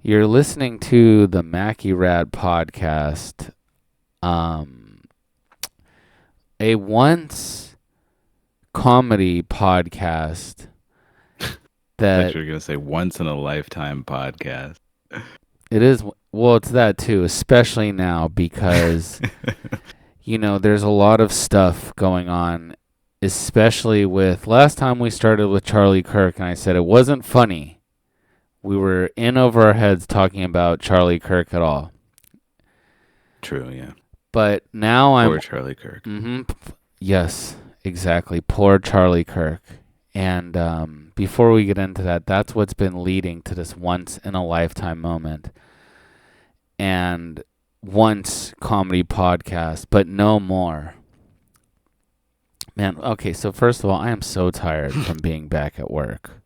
You're listening to the Macky Rad podcast, a once comedy podcast I that thought you were going to say once in a lifetime podcast. it is. Well, it's that too, especially now because, there's a lot of stuff going on, especially with last time we started with Charlie Kirk, and I said it wasn't funny. We were in over our heads talking about Charlie Kirk at all. True, yeah. But now Poor Charlie Kirk. Yes, exactly. Poor Charlie Kirk. And before we get into that, that's what's been leading to this once-in-a-lifetime moment. And once comedy podcast, but no more. Man, okay, so first of all, I am so tired from being back at work.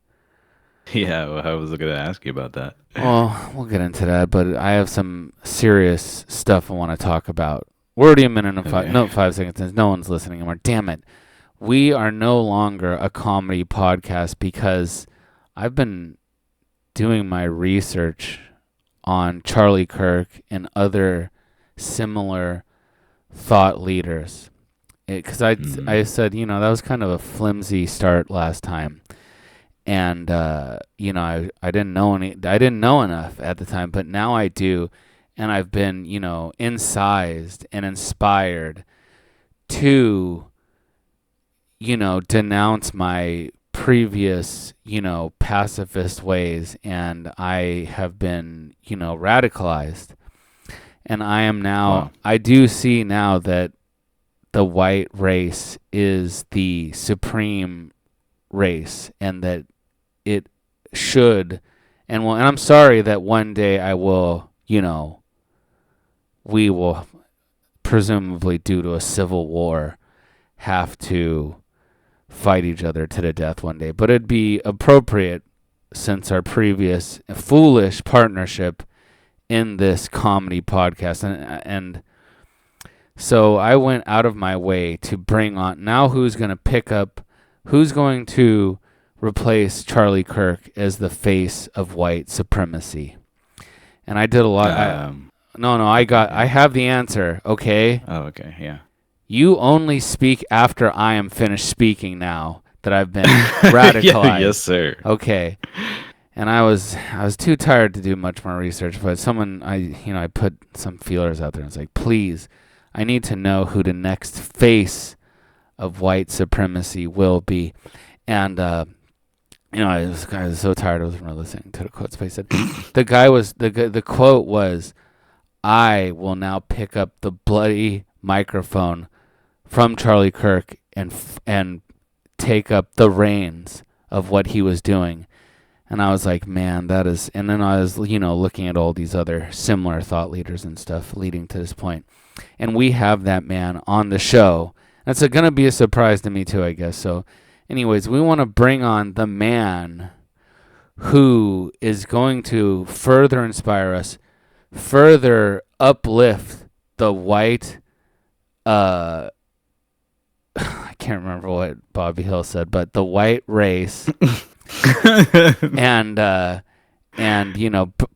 Yeah, well, I was going to ask you about that. Well, we'll get into that, but I have some serious stuff I want to talk about. We're already a minute and 5 seconds in. No one's listening anymore. Damn it. We are no longer a comedy podcast because I've been doing my research on Charlie Kirk and other similar thought leaders. Because I said, that was kind of a flimsy start last time. And I didn't know enough at the time, but now I do, and I've been incised and inspired to denounce my previous pacifist ways, and I have been radicalized, and I am now. Wow. I do see now that the white race is the supreme race, and that it should, and I'm sorry that one day I will, we will, presumably due to a civil war, have to fight each other to the death one day. But it'd be appropriate since our previous foolish partnership in this comedy podcast. And so I went out of my way to bring on, now who's going to replace Charlie Kirk as the face of white supremacy. And I did a lot. I have the answer, okay? Oh, okay, yeah. You only speak after I am finished speaking now that I've been radicalized. Yes, sir. Okay. And I was too tired to do much more research, but I put some feelers out there and was like, please, I need to know who the next face of white supremacy will be. And I was so tired I wasn't really listening to the quotes, but he said the quote was, I will now pick up the bloody microphone from Charlie Kirk and take up the reins of what he was doing. And I was like, man, that is, and then I was, looking at all these other similar thought leaders and stuff leading to this point. And we have that man on the show. That's going to be a surprise to me too, I guess. So anyways, we want to bring on the man who is going to further inspire us, further uplift the white, I can't remember what Bobby Hill said, but the white race, and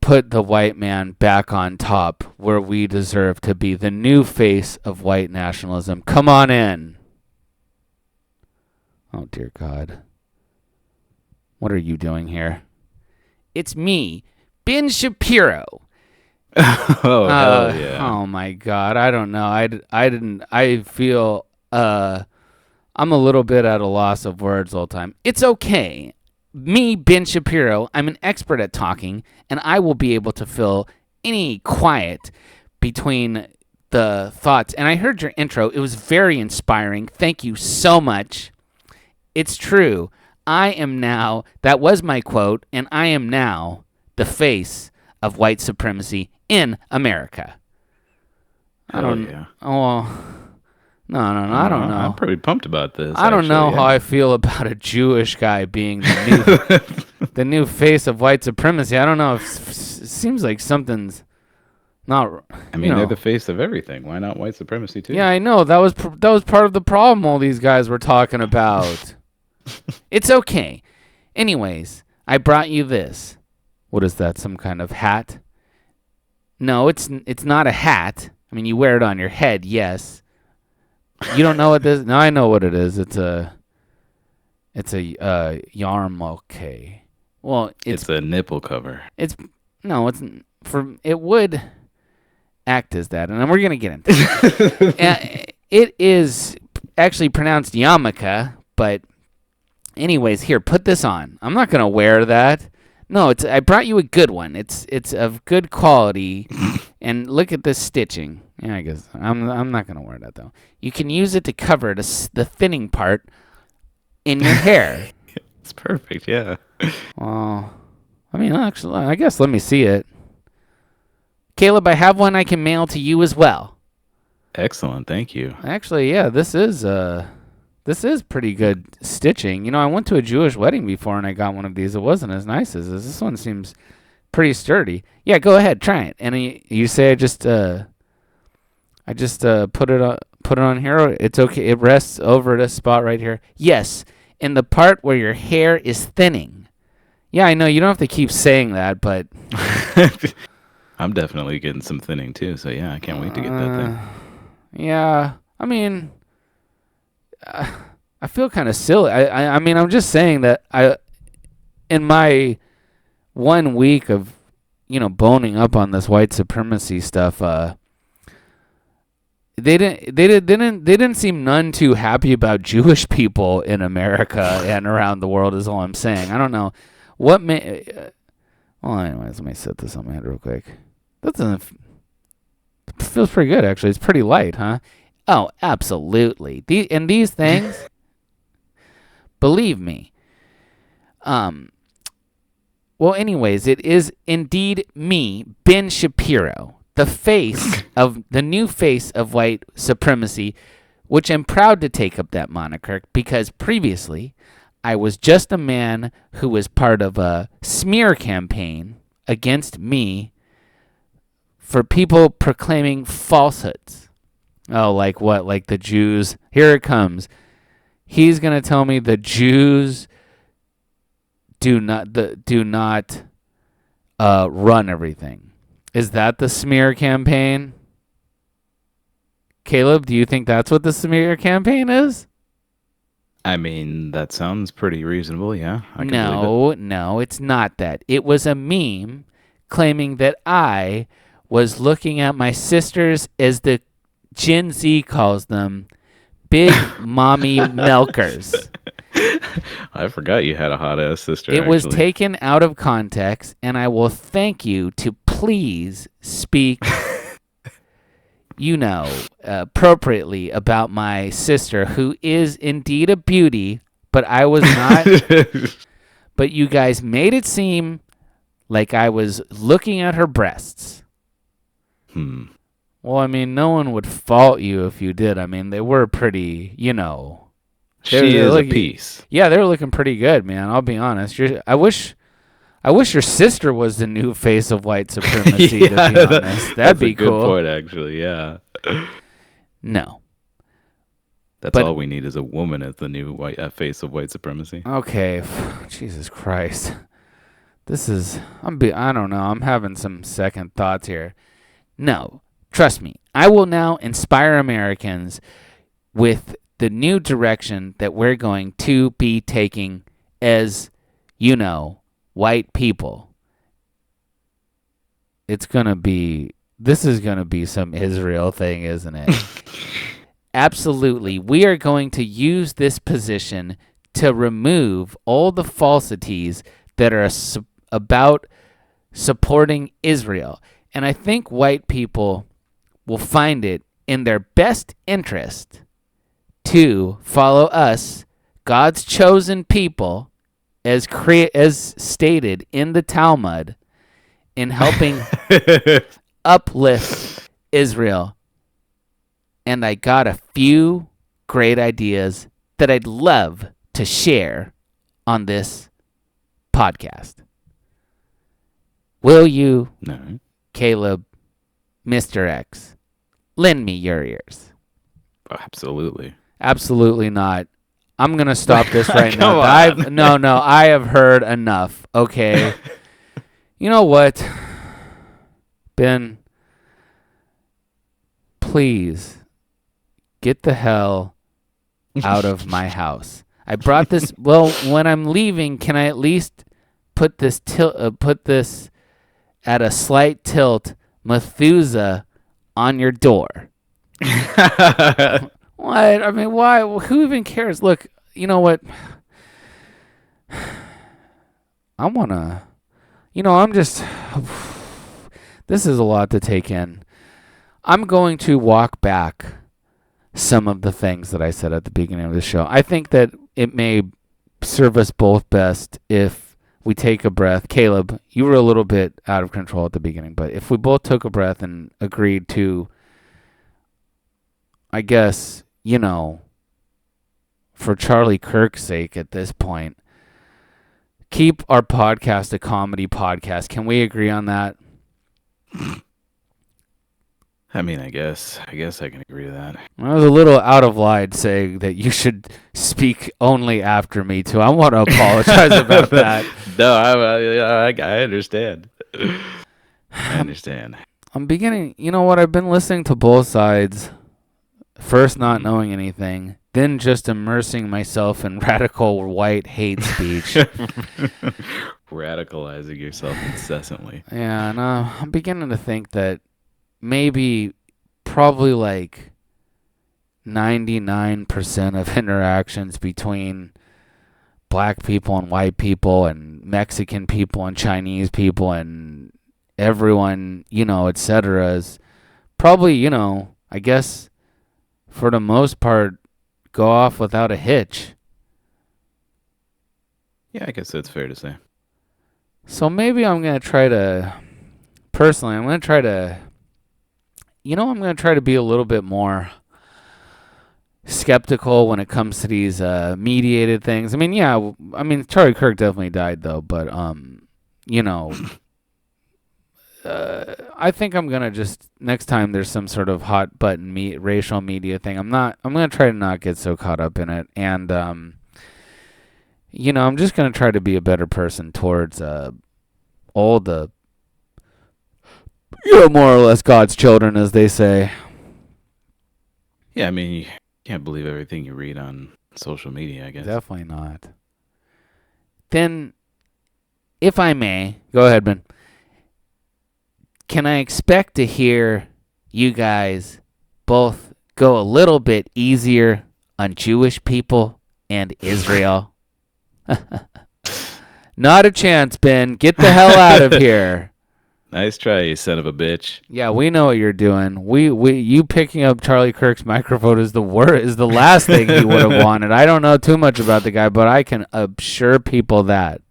put the white man back on top where we deserve to be, the new face of white nationalism. Come on in. Oh, dear God. What are you doing here? It's me, Ben Shapiro. Oh, hell yeah. Oh, my God. I don't know. I feel, I'm a little bit at a loss of words all the time. It's okay. Me, Ben Shapiro, I'm an expert at talking, and I will be able to fill any quiet between the thoughts. And I heard your intro. It was very inspiring. Thank you so much. It's true. That was my quote, and I am now the face of white supremacy in America. Yeah. No, I don't know. I'm pretty pumped about this. I don't know how I feel about a Jewish guy being the new face of white supremacy. I don't know. It seems like something's not. I mean, they're the face of everything. Why not white supremacy too? Yeah, I know. That was part of the problem all these guys were talking about. It's okay. Anyways, I brought you this. What is that? Some kind of hat? No, it's not a hat. I mean, you wear it on your head, yes. You don't know what this? No, I know what it is. It's a yarmulke. Well, it's a nipple cover. It would act as that, and then we're gonna get into it. It is actually pronounced yarmulke, but anyways, here, put this on. I'm not gonna wear that. No, I brought you a good one. It's of good quality, and look at this stitching. Yeah, I guess I'm not gonna wear that though. You can use it to cover the thinning part in your hair. It's perfect. Yeah. Well, I mean, actually, I guess let me see it. Caleb, I have one I can mail to you as well. Excellent, thank you. Actually, yeah, this is pretty good stitching. You know, I went to a Jewish wedding before and I got one of these. It wasn't as nice as this. This one seems pretty sturdy. Yeah, go ahead, try it. And you say I just put it on here. It's okay. It rests over this spot right here. Yes, in the part where your hair is thinning. Yeah, I know you don't have to keep saying that, but I'm definitely getting some thinning too. So yeah, I can't wait to get that thing. Yeah, I mean, I feel kind of silly. I mean, I'm just saying that in my 1 week of, boning up on this white supremacy stuff, they didn't seem none too happy about Jewish people in America and around the world is all I'm saying. I don't know what well, anyways, let me set this on my head real quick. That feels pretty good, actually. It's pretty light, huh? Oh, absolutely. These things, believe me. Well, anyways, it is indeed me, Ben Shapiro, the new face of white supremacy, which I'm proud to take up that moniker because previously I was just a man who was part of a smear campaign against me for people proclaiming falsehoods. Oh, like what? Like the Jews? Here it comes. He's going to tell me the Jews do not run everything. Is that the smear campaign? Caleb, do you think that's what the smear campaign is? I mean, that sounds pretty reasonable, yeah. No, it's not that. It was a meme claiming that I was looking at my sisters as the Gen Z calls them, big mommy milkers. I forgot you had a hot-ass sister, It was taken out of context, and I will thank you to please speak appropriately about my sister, who is indeed a beauty, but I was not. But you guys made it seem like I was looking at her breasts. Well, I mean, no one would fault you if you did. I mean, they were pretty, She is a piece. Yeah, they were looking pretty good, man. I'll be honest. I wish your sister was the new face of white supremacy, to be honest. That'd be cool. That's a good point, actually, yeah. No. That's all we need is a woman as the new face of white supremacy. Okay. Jesus Christ. I don't know. I'm having some second thoughts here. No. Trust me. I will now inspire Americans with the new direction that we're going to be taking as, white people. This is going to be some Israel thing, isn't it? Absolutely. We are going to use this position to remove all the falsities that are about supporting Israel. And I think white people will find it in their best interest to follow us, God's chosen people, as stated in the Talmud, in helping uplift Israel. And I got a few great ideas that I'd love to share on this podcast. Will you, Caleb, Mr.X, lend me your ears? Absolutely. Absolutely not. I'm going to stop this right now. I have heard enough, okay? You know what, Ben? Please get the hell out of my house. I brought this. Well, when I'm leaving, can I at least put this at a slight tilt, Methuselah, on your door? What? I mean, why? Who even cares? Look, you know what? I wanna. I'm just. This is a lot to take in. I'm going to walk back some of the things that I said at the beginning of the show. I think that it may serve us both best if we take a breath. Caleb, you were a little bit out of control at the beginning, but if we both took a breath and agreed to, I guess, for Charlie Kirk's sake at this point, keep our podcast a comedy podcast. Can we agree on that? I mean, I guess I can agree to that. I was a little out of line saying that you should speak only after me, too. I want to apologize about that. No, I understand. I understand. I'm beginning, you know what? I've been listening to both sides. First, not knowing anything. Then just immersing myself in radical white hate speech. Radicalizing yourself incessantly. Yeah, and I'm beginning to think that probably like 99% of interactions between black people and white people and Mexican people and Chinese people and everyone, etc. is probably, I guess for the most part, go off without a hitch. Yeah, I guess that's fair to say. So maybe I'm going to try to, personally, I'm going to try to be a little bit more skeptical when it comes to these mediated things. I mean, Charlie Kirk definitely died though, but I think I'm gonna just next time there's some sort of hot button racial media thing, I'm gonna try to not get so caught up in it, and I'm just gonna try to be a better person towards all the more or less God's children, as they say. Yeah, I mean, you can't believe everything you read on social media, I guess. Definitely not. Then, if I may, go ahead, Ben. Can I expect to hear you guys both go a little bit easier on Jewish people and Israel? Not a chance, Ben. Get the hell out of here. Nice try, you son of a bitch. Yeah, we know what you're doing. You picking up Charlie Kirk's microphone is the last thing he would have wanted. I don't know too much about the guy, but I can assure people that.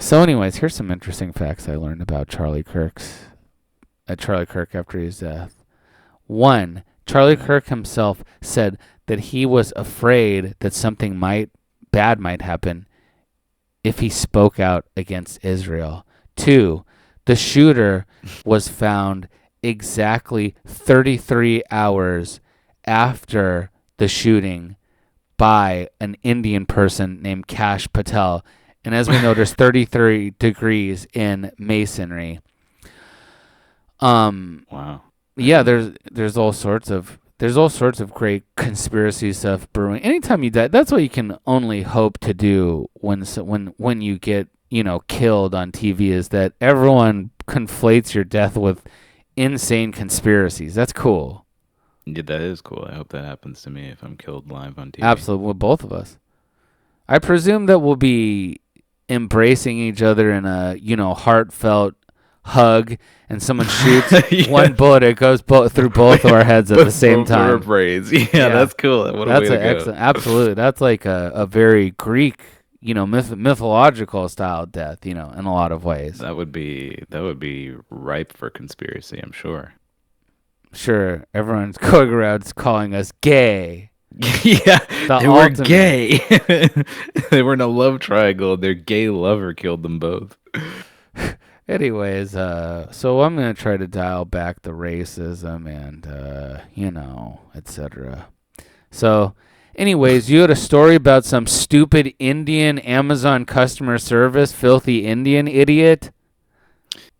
So, anyways, here's some interesting facts I learned about Charlie Kirk after his death. 1, Charlie Kirk himself said that he was afraid that something bad might happen if he spoke out against Israel. 2, the shooter was found exactly 33 hours after the shooting by an Indian person named Kash Patel. And as we know, there's 33 degrees in masonry. Wow. Yeah, there's all sorts of great conspiracy stuff brewing. Anytime you die, that's what you can only hope to do when you get killed on TV, is that everyone conflates your death with insane conspiracies. That's cool. Yeah, that is cool. I hope that happens to me if I'm killed live on TV. Absolutely, with both of us. I presume that we'll be embracing each other in a heartfelt hug, and someone shoots one bullet, it goes through both of our heads at the same time. Our brains. Yeah, that's cool. What a way to go. Excellent. Absolutely, that's like a very Greek, mythological style death, in a lot of ways. That would be ripe for conspiracy, I'm sure. Sure, everyone's going around calling us gay. Yeah, they were gay. They were in a love triangle. Their gay lover killed them both. Anyways, so I'm going to try to dial back the racism and, etc. So, Anyways, you had a story about some stupid Indian Amazon customer service, filthy Indian idiot.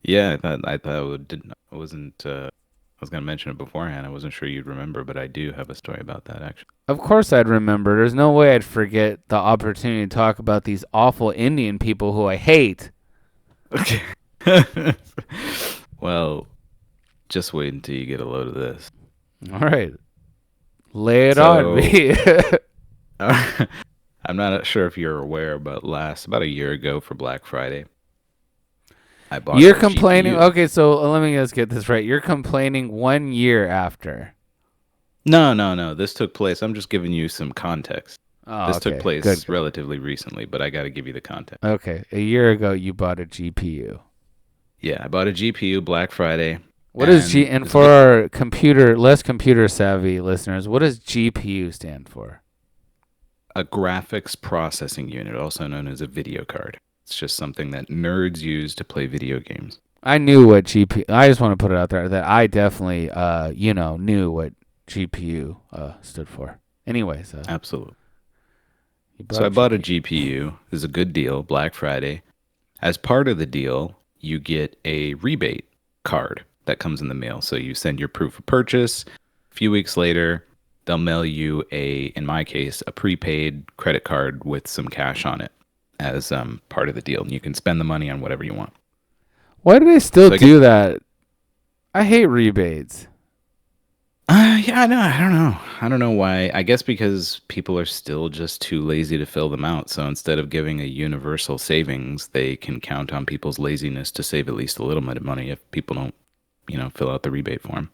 Yeah, I thought it didn't. I wasn't. I was gonna mention it beforehand. I wasn't sure you'd remember, but I do have a story about that actually. Of course I'd remember. There's no way I'd forget the opportunity to talk about these awful Indian people who I hate. Okay. Well, just wait until you get a load of this. All right. Lay it on So, me. I'm not sure if you're aware, but about a year ago for Black Friday, I bought You're a complaining. GPU. Okay, so let me just get this right. You're complaining 1 year after. No, no, no. This took place. I'm just giving you some context. Oh, This took okay. Good. place relatively recently, but I got to give you the context. Okay. A year ago, you bought a GPU. Yeah, I bought a GPU Black Friday, What is and And it's for our less computer savvy listeners, what does GPU stand for? a graphics processing unit, also known as a video card. It's just something that nerds use to play video games. I knew what GPU. I just want to put it out there that I definitely, knew what GPU stood for. Anyways, Absolutely. you So bought I a bought a GPU. GPU. It was a good deal, Black Friday. As part of the deal, you get a rebate card that comes in the mail. So you send your proof of purchase. A few weeks later, they'll mail you in my case, a prepaid credit card with some cash on it as part of the deal. And you can spend the money on whatever you want. Why do they still So do that? I hate rebates. Yeah, I know. I don't know. I don't know why. I guess because people are still just too lazy to fill them out. So instead of giving a universal savings, they can count on people's laziness to save at least a little bit of money if people don't, fill out the rebate form.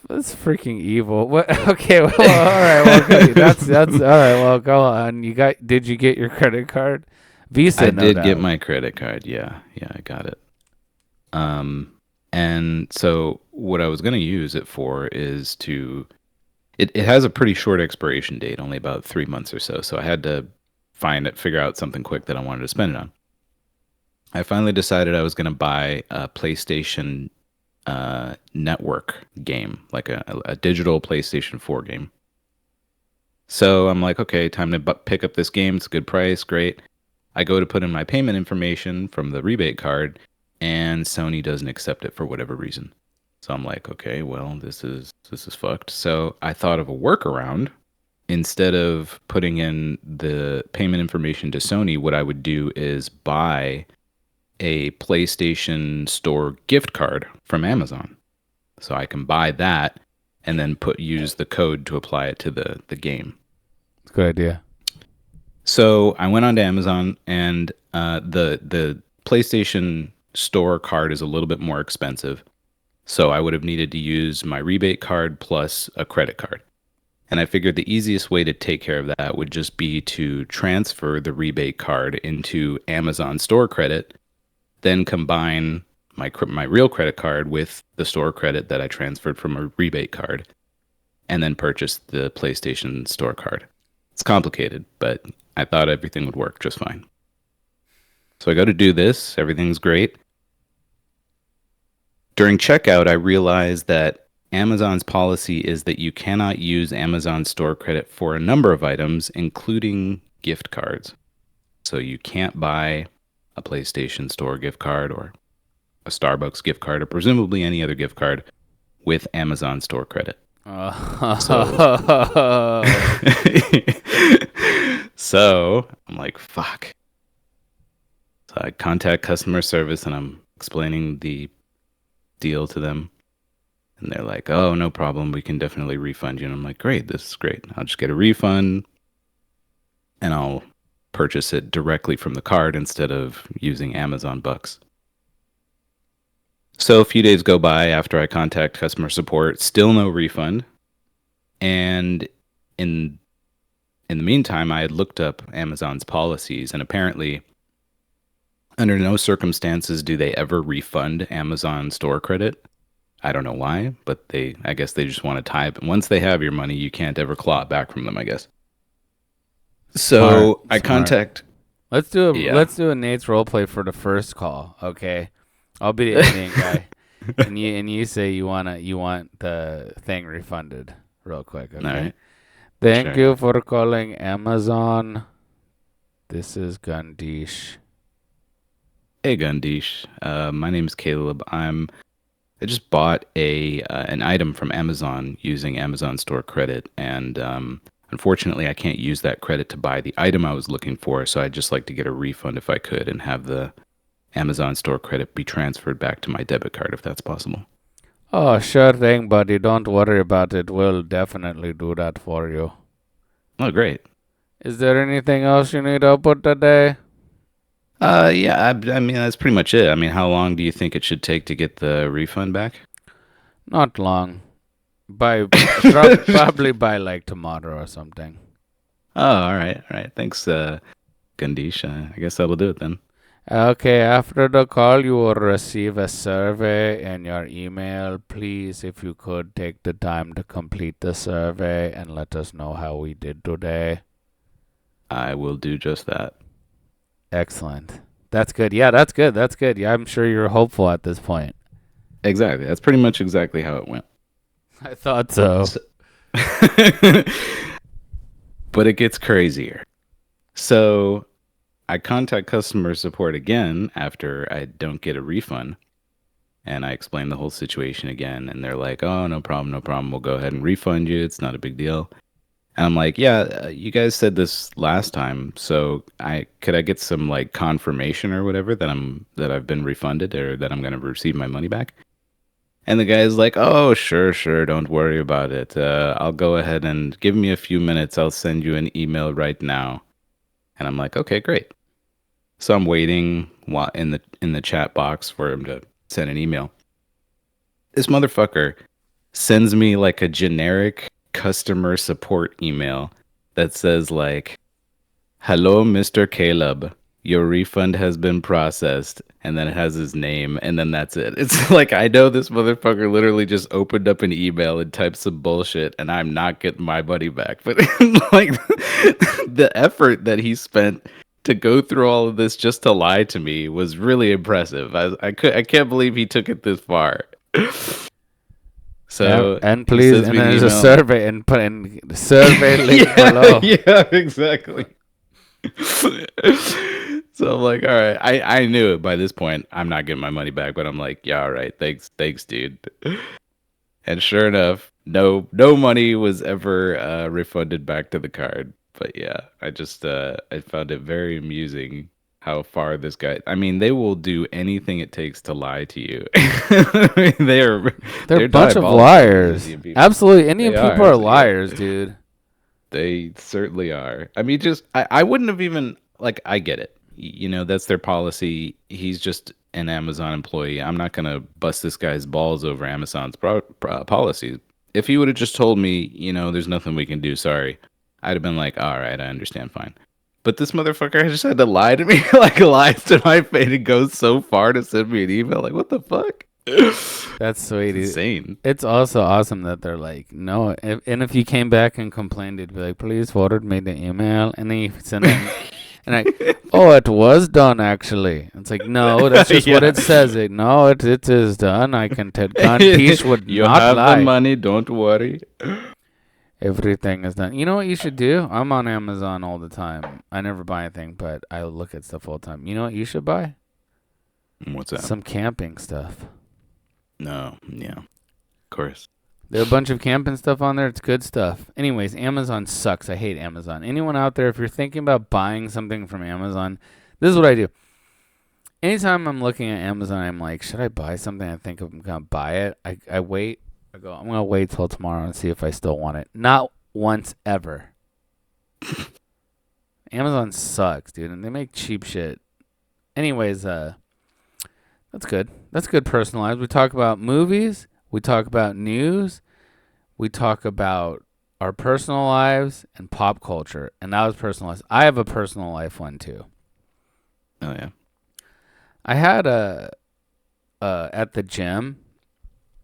That's freaking evil. What? Okay. Well, all right. Well, okay. That's all right. Well, go on. Did you get your credit card? Visa, I no did get doubt. my credit card. Yeah, I got it. And so what I was going to use it for is it has a pretty short expiration date, only about 3 months or so. So I had to figure out something quick that I wanted to spend it on. I finally decided I was going to buy a PlayStation network game, like a digital PlayStation 4 game. So I'm like, okay, time to pick up this game. It's a good price, great. I go to put in my payment information from the rebate card, and Sony doesn't accept it for whatever reason. So I'm like, okay, well, this is fucked. So I thought of a workaround. Instead of putting in the payment information to Sony, what I would do is buy a PlayStation Store gift card from Amazon. So I can buy that and then use the code to apply it to the game. It's a good idea. So I went on to Amazon, and the PlayStation Store card is a little bit more expensive. So I would have needed to use my rebate card plus a credit card. And I figured the easiest way to take care of that would just be to transfer the rebate card into Amazon Store credit, then combine my real credit card with the store credit that I transferred from a rebate card, and then purchase the PlayStation Store card. It's complicated, but I thought everything would work just fine. So I go to do this. Everything's great. During checkout, I realized that Amazon's policy is that you cannot use Amazon Store credit for a number of items, including gift cards. So you can't buy a PlayStation Store gift card or a Starbucks gift card or presumably any other gift card with Amazon Store credit. So, so I'm like, fuck. So I contact customer service and I'm explaining the deal to them. And they're like, oh, no problem. We can definitely refund you. And I'm like, great. This is great. I'll just get a refund and I'll purchase it directly from the card instead of using Amazon bucks. So a few days go by after I contact customer support, still no refund. And in the meantime, I had looked up Amazon's policies, and apparently under no circumstances do they ever refund Amazon store credit. I don't know why, but I guess they just want to tie it. Once they have your money, you can't ever claw it back from them, I guess. So I contact. Let's do a Nate's role play for the first call, okay? I'll be the Indian guy, and you say you want the thing refunded real quick, okay? All right. Thank Sure. you for calling Amazon. This is Gandish. Hey, Gundish. My name's Caleb. I just bought a an item from Amazon using Amazon Store credit, and unfortunately, I can't use that credit to buy the item I was looking for. So I'd just like to get a refund if I could, and have the Amazon Store credit be transferred back to my debit card if that's possible. Oh, sure thing, buddy. Don't worry about it. We'll definitely do that for you. Oh, great. Is there anything else you need help with today? Yeah. I mean, that's pretty much it. I mean, how long do you think it should take to get the refund back? Not long. By probably by like tomorrow or something. Oh, all right, all right. Thanks, Gundish. I guess that'll do it then. Okay, after the call, you will receive a survey in your email. Please, if you could, take the time to complete the survey and let us know how we did today. I will do just that. Excellent. That's good. Yeah, that's good. That's good. Yeah, I'm sure you're hopeful at this point. Exactly. That's pretty much exactly how it went. I thought so. So- but it gets crazier. So I contact customer support again after I don't get a refund. And I explain the whole situation again. And they're like, oh, no problem, no problem. We'll go ahead and refund you. It's not a big deal. And I'm like, yeah, you guys said this last time. So could I get some like confirmation or whatever that I've been refunded or that I'm going to receive my money back? And the guy's like, oh, sure, sure. Don't worry about it. I'll go ahead and give me a few minutes. I'll send you an email right now. And I'm like, okay, great. So I'm waiting in the chat box for him to send an email. This motherfucker sends me like a generic customer support email that says like, hello, Mr. Caleb. Your refund has been processed. And then it has his name. And then that's it. It's like, I know this motherfucker literally just opened up an email and typed some bullshit. And I'm not getting my money back. But like the effort that he spent to go through all of this just to lie to me was really impressive. I can't believe he took it this far. So and he please, sends and me an there's a email. survey and put in the survey link yeah, below. yeah, exactly. So I'm like, all right. I knew it by this point. I'm not getting my money back, but I'm like, yeah, all right. Thanks, dude. And sure enough, no money was ever refunded back to the card. But yeah, I found it very amusing how far this guy. I mean, they will do anything it takes to lie to you. I mean, They're a bunch of diabolical, these liars. Indian people. Absolutely. Indian They people are. are So, yeah. liars, dude. They certainly are. I mean, I wouldn't have even like I get it. You know, that's their policy. He's just an Amazon employee. I'm not gonna bust this guy's balls over Amazon's policy. If he would have just told me, there's nothing we can do, sorry, I'd have been like, all right, I understand, fine. But this motherfucker just had to lie to me, like lies to my face and goes so far to send me an email. Like, what the fuck? That's sweet. It's insane. It's also awesome that they're like, no. If you came back and complained, it'd be like, please forward me the email. And then you send it. And oh, it was done actually. It's like, no, that's just what it says. No, it is done. I can tell. Gandish would You not have lie. the money, don't worry. Everything is done. You know what you should do? I'm on Amazon all the time. I never buy anything, but I look at stuff all the time. You know what you should buy? What's that? Some camping stuff. No, yeah, of course. There are a bunch of camping stuff on there. It's good stuff. Anyways, Amazon sucks. I hate Amazon. Anyone out there, if you're thinking about buying something from Amazon, this is what I do. Anytime I'm looking at Amazon, I'm like, should I buy something? I think I'm going to buy it. I wait. I go, I'm going to wait till tomorrow and see if I still want it. Not once ever. Amazon sucks, dude, and they make cheap shit. Anyways, that's good. That's good personalized. We talk about movies. We talk about news. We talk about our personal lives and pop culture. And that was personalized. I have a personal life one, too. Oh, yeah. I had at the gym,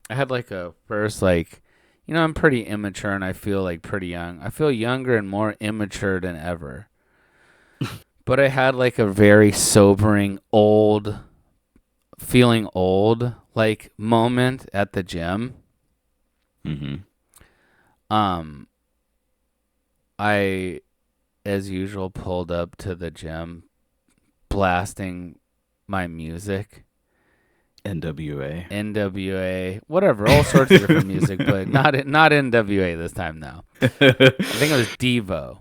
I had like a first, like, I'm pretty immature and I feel like pretty young. I feel younger and more immature than ever. But I had like a very sobering, feeling old, like moment at the gym. Mm-hmm. I, as usual, pulled up to the gym, blasting my music. NWA. NWA, whatever, all sorts of different music, but not NWA this time now. I think it was Devo.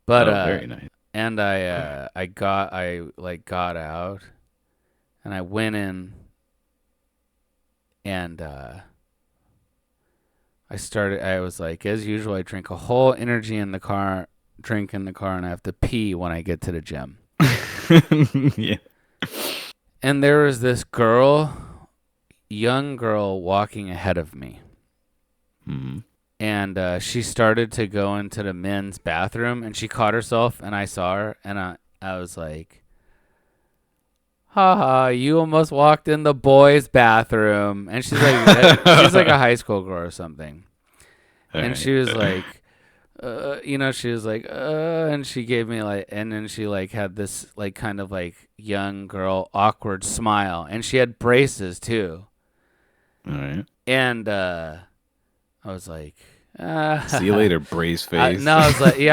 But very nice. and I got out and I went in and I was like, as usual, I drink a whole drink in the car, and I have to pee when I get to the gym. Yeah. And there was this young girl walking ahead of me. Mm-hmm. And she started to go into the men's bathroom, and she caught herself, and I saw her, and I was like, haha, you almost walked in the boys' bathroom. And she's like, she's like a high school girl or something. And she was like, she was like, and she gave me and then she had this kind of young girl awkward smile, and she had braces too. All right. And I was like, see you later, brace face. No, I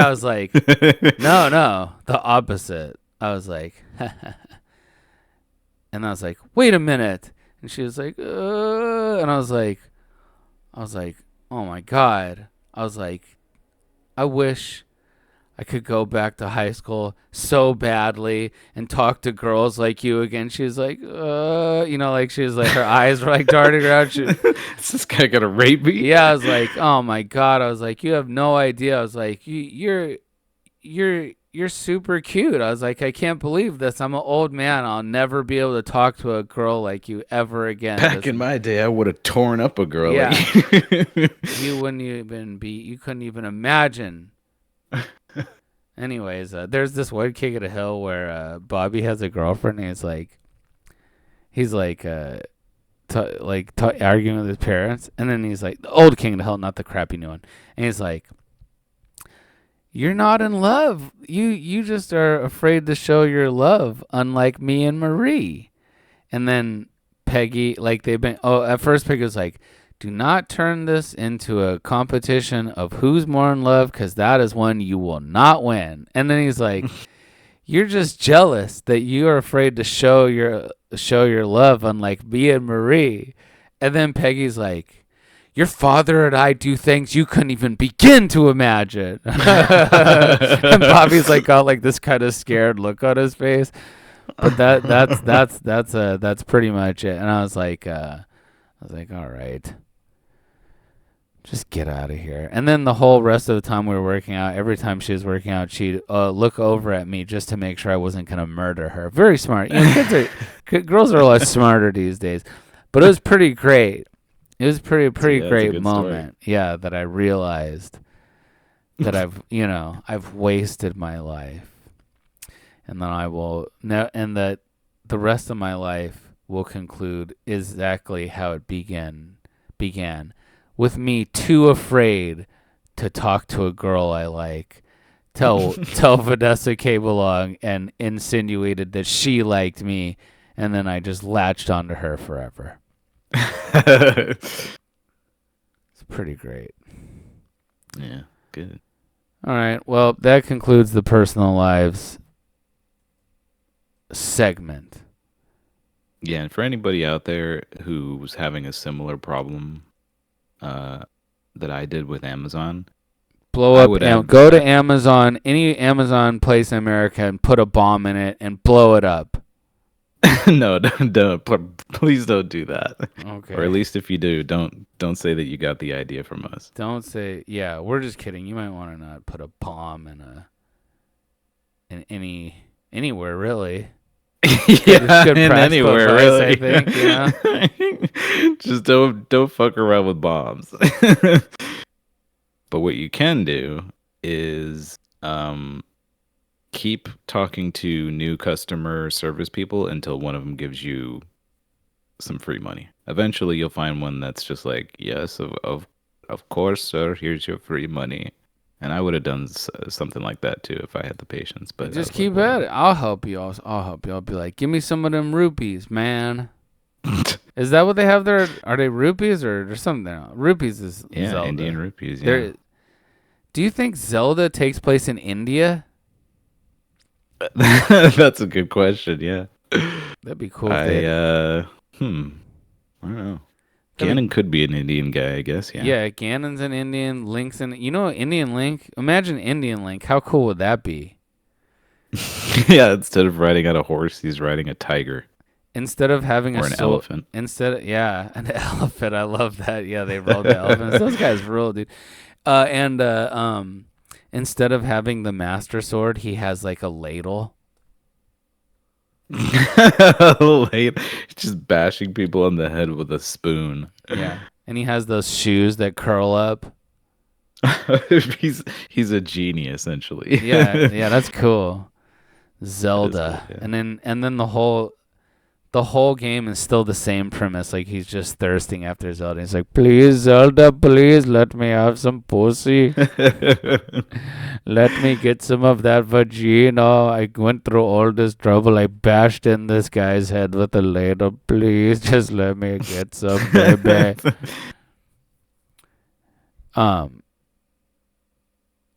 was like, no, the opposite. I was like, and I was like, wait a minute. And she was like, and I was like, oh my God. I was like, I wish I could go back to high school so badly and talk to girls like you again. She was like, she was like, her eyes were darting around. Is this guy gonna rape me? Yeah, I was like, oh my God. I was like, you have no idea. I was like, you're super cute. I was like, I can't believe this. I'm an old man. I'll never be able to talk to a girl like you ever again. Back in my day, I would have torn up a girl. Yeah. Like you wouldn't even you couldn't even imagine. Anyways, there's this one King of the Hill where Bobby has a girlfriend, and he's arguing with his parents, and then he's like, the old King of the Hill, not the crappy new one, and he's like, you're not in love. You just are afraid to show your love, unlike me and Marie. And then Peggy, at first Peggy was like, do not turn this into a competition of who's more in love, because that is one you will not win. And then he's like, you're just jealous that you are afraid to show your love, unlike me and Marie. And then Peggy's like, your father and I do things you couldn't even begin to imagine. And Bobby's got this kind of scared look on his face. But that's pretty much it. And I was like, all right, just get out of here. And then the whole rest of the time we were working out, every time she was working out, she'd look over at me just to make sure I wasn't gonna murder her. Very smart. Girls are a lot smarter these days. But it was pretty great. It was pretty great moment. Story. Yeah, that I realized that I've wasted my life, and then and that the rest of my life will conclude exactly how it began, with me too afraid to talk to a girl I like, tell Vanessa came along and insinuated that she liked me, and then I just latched onto her forever. It's pretty great. Yeah, good. All right. Well, that concludes the personal lives segment. Yeah, and for anybody out there who was having a similar problem that I did with Amazon, go to Amazon, any Amazon place in America, and put a bomb in it and blow it up. No, don't. Please don't do that. Okay. Or at least if you do, don't say that you got the idea from us. Don't say, yeah, we're just kidding. You might want to not put a bomb in anywhere, really. Yeah, in anywhere, price, really. I think, yeah. Just don't fuck around with bombs. But what you can do is keep talking to new customer service people until one of them gives you some free money. Eventually, you'll find one that's just like, yes, of course, sir. Here's your free money. And I would have done something like that too if I had the patience. But just keep at it. I'll help you. I'll be like, give me some of them rupees, man. Is that what they have there? Are they rupees or something? Rupees is yeah, Zelda. Indian rupees. Yeah. Do you think Zelda takes place in India? That's a good question. Yeah. That'd be cool if they I had. I don't know. That'd be, Ganon could be an Indian guy, I guess. Yeah. yeah, Ganon's an Indian, Link's an. You know, Indian Link. Imagine Indian Link. How cool would that be? Yeah. Instead of riding on a horse, he's riding a tiger Instead of having a or an sword, elephant. yeah, an elephant. I love that. Yeah, they rode the elephants. Those guys rule, dude. And instead of having the master sword, he has like a ladle. Late, just bashing people on the head with a spoon. Yeah, and he has those shoes that curl up. He's a genie essentially. Yeah, that's cool. Zelda, cool, yeah. and then the whole game is still the same premise. Like he's just thirsting after Zelda. He's like, please, Zelda, please let me have some pussy. Let me get some of that vagina. I went through all this trouble. I bashed in this guy's head with a ladle. Please, just let me get some, baby.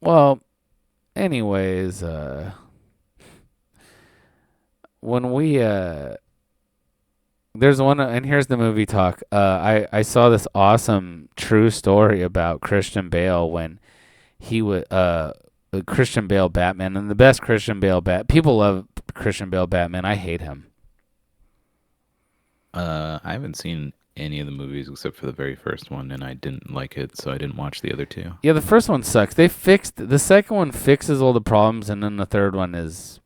Well, anyways, when we there's one, and here's the movie talk. I saw this awesome true story about Christian Bale when he was Christian Bale Batman, and the best Christian Bale people love Christian Bale Batman. I hate him. I haven't seen any of the movies except for the very first one, and I didn't like it, so I didn't watch the other two. Yeah, the first one sucks. The second one fixes all the problems, and then the third one is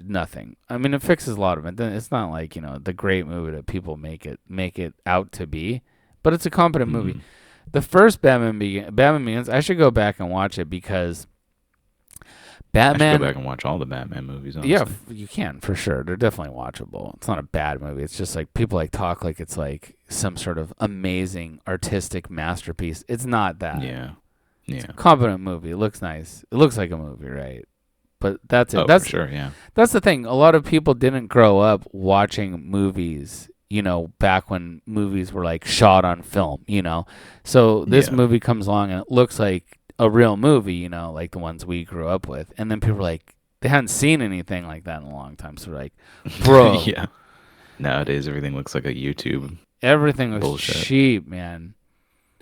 nothing. I mean, it fixes a lot of it. It's not like, the great movie that people make it out to be, but it's a competent movie. The first Batman Begins, I should go back and watch it because Batman. I should go back and watch all the Batman movies. Honestly. Yeah, you can for sure. They're definitely watchable. It's not a bad movie. It's just like people talk like it's like some sort of amazing artistic masterpiece. It's not that. Yeah. It's a competent movie. It looks nice. It looks like a movie, right? But that's it. Oh, That's for sure, yeah. That's the thing. A lot of people didn't grow up watching movies, back when movies were like shot on film, So this movie comes along and it looks like a real movie, like the ones we grew up with. And then people are like, they hadn't seen anything like that in a long time. So they're like, bro. Yeah. Nowadays, everything looks like a YouTube. Everything was bullshit. cheap, man.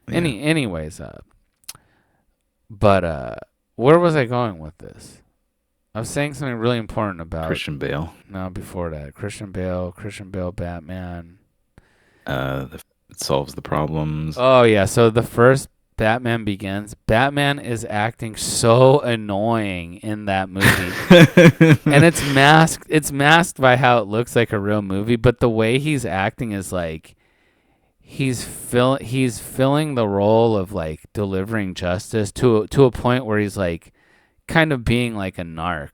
Yeah. Anyways, but where was I going with this? I was saying something really important about Christian Bale. No, before that, Christian Bale, Batman. It solves the problems. Oh yeah, so the first Batman Begins. Batman is acting so annoying in that movie, and it's masked. It's masked by how it looks like a real movie, but the way he's acting is like he's filling the role of like delivering justice to a point where he's like kind of being like a narc.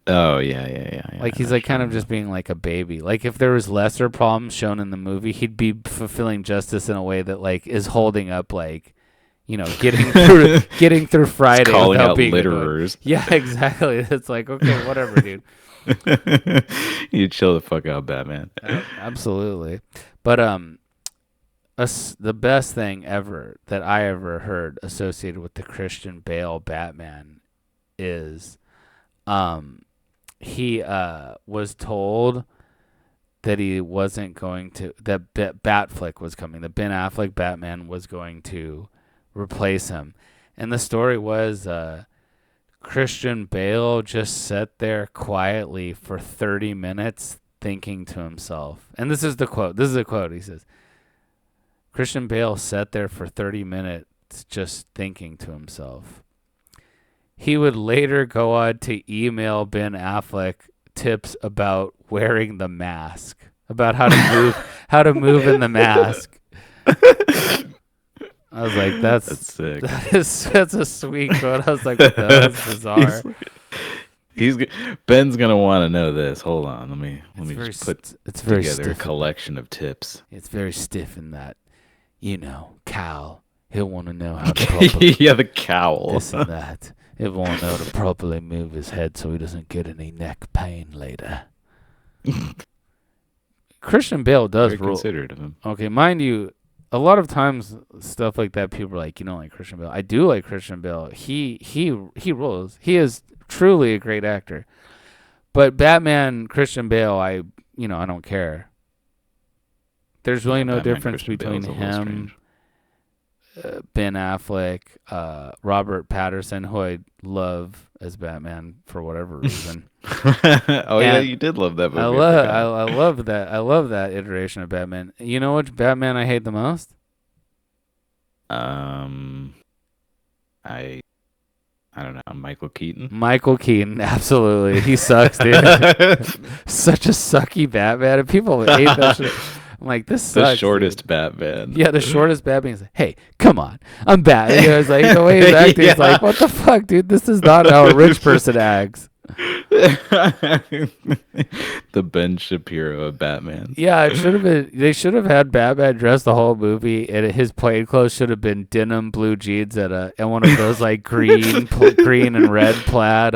Oh yeah. Like he's like kind of just being like a baby. Like if there was lesser problems shown in the movie, he'd be fulfilling justice in a way that like is holding up like, getting through Friday. It's calling without out being litterers. Yeah, exactly. It's like, okay, whatever, dude. You chill the fuck out, Batman. Absolutely. But the best thing ever that I ever heard associated with the Christian Bale Batman is he was told that he wasn't going to, that Batfleck was coming, that Ben Affleck Batman was going to replace him. And the story was Christian Bale just sat there quietly for 30 minutes thinking to himself. And this is a quote. He says, Christian Bale sat there for 30 minutes just thinking to himself. He would later go on to email Ben Affleck tips about wearing the mask, about how to move in the mask. I was like, that's sick. That's a sweet quote. I was like, that's bizarre. Ben's gonna want to know this. Hold on, let me just put very together a stiff collection of tips. It's very stiff in that, Cal. He'll want to know how to properly the cowl. This and that. He'll want to know how to properly move his head so he doesn't get any neck pain later. Christian Bale does Very rule. considerate of him. Okay, mind you, a lot of times stuff like that, people are like, you don't like Christian Bale. I do like Christian Bale. He rules. He is truly a great actor. But Batman, Christian Bale, I don't care. There's really no Batman, difference Christian between Bale's a little him, strange. Ben Affleck, Robert Patterson, who I love as Batman for whatever reason. Oh yeah, And you did love that movie. I I love forgot. I love that. I love that iteration of Batman. You know which Batman I hate the most? Um, I don't know, Michael Keaton. Michael Keaton, absolutely. He sucks, dude. Such a sucky Batman. And people hate that shit. I'm like, this The sucks. shortest Dude. Batman. Yeah, the shortest Batman. He's like, hey, come on. I'm Batman. You know, it's like the way he's acting, it's like, what the fuck, dude? This is not how a rich person acts. The Ben Shapiro of Batman. Yeah, it should have been. They should have had Batman dress the whole movie, and his plain clothes should have been denim blue jeans and one of those like green and red plaid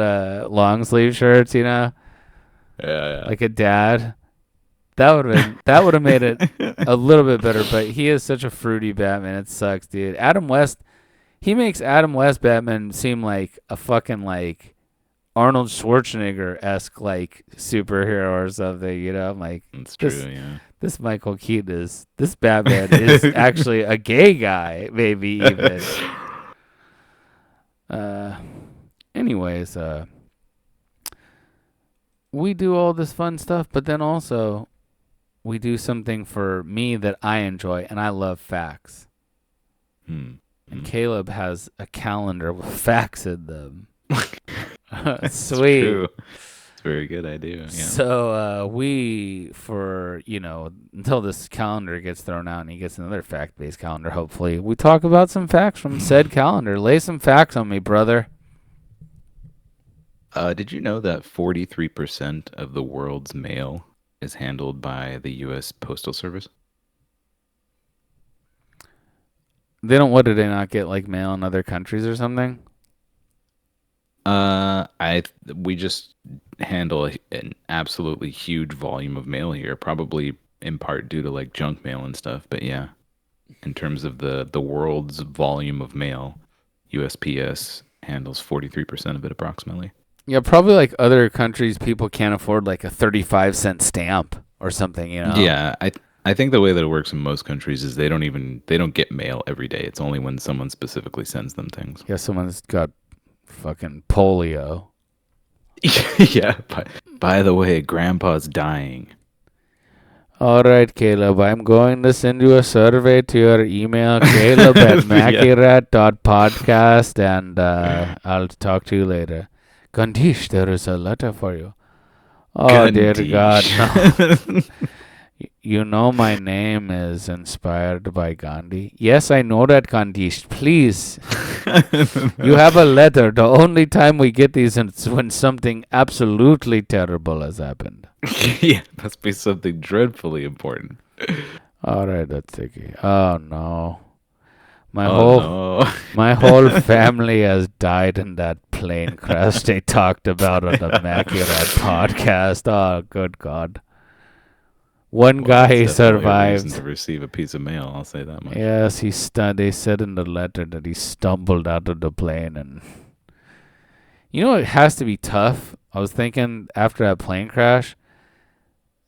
long sleeve shirts. You know, Yeah, like a dad. That would have made it a little bit better. But he is such a fruity Batman. It sucks, dude. Adam West. He makes Adam West Batman seem like a fucking like Arnold Schwarzenegger-esque like superhero or something, you know? I'm like, That's this true. Yeah. this Michael Keaton this Batman is actually a gay guy, maybe even. Anyways, we do all this fun stuff, but then also we do something for me that I enjoy, and I love facts. And Caleb has a calendar with facts in them. Sweet. True. It's very good. I do. Yeah. So we, for until this calendar gets thrown out and he gets another fact-based calendar, hopefully, we talk about some facts from said calendar. Lay some facts on me, brother. Did you know that 43% of the world's mail is handled by the U.S. Postal Service? What did they not get like mail in other countries or something? We just handle an absolutely huge volume of mail here, probably in part due to like junk mail and stuff. But yeah, in terms of the world's volume of mail, USPS handles 43% of it approximately. Yeah, probably like other countries, people can't afford like a 35-cent stamp or something, you know? Yeah, I think the way that it works in most countries is they don't get mail every day. It's only when someone specifically sends them things. Yeah, someone's got fucking polio. Yeah. By the way, Grandpa's dying. All right, Caleb, I'm going to send you a survey to your email, Caleb at mackyrat.podcast, and I'll talk to you later. Gandish, there is a letter for you. Oh, dear God, no. You know my name is inspired by Gandhi. Yes, I know that, Gandish. Please. You have a letter. The only time we get these is when something absolutely terrible has happened. Yeah, must be something dreadfully important. All right, that's sticky. Oh no. My no. whole family has died in that plane crash they talked about on the Macky podcast. Oh, good God. One guy survived. To receive a piece of mail, I'll say that much. Yes, they said in the letter that he stumbled out of the plane, and it has to be tough. I was thinking after that plane crash,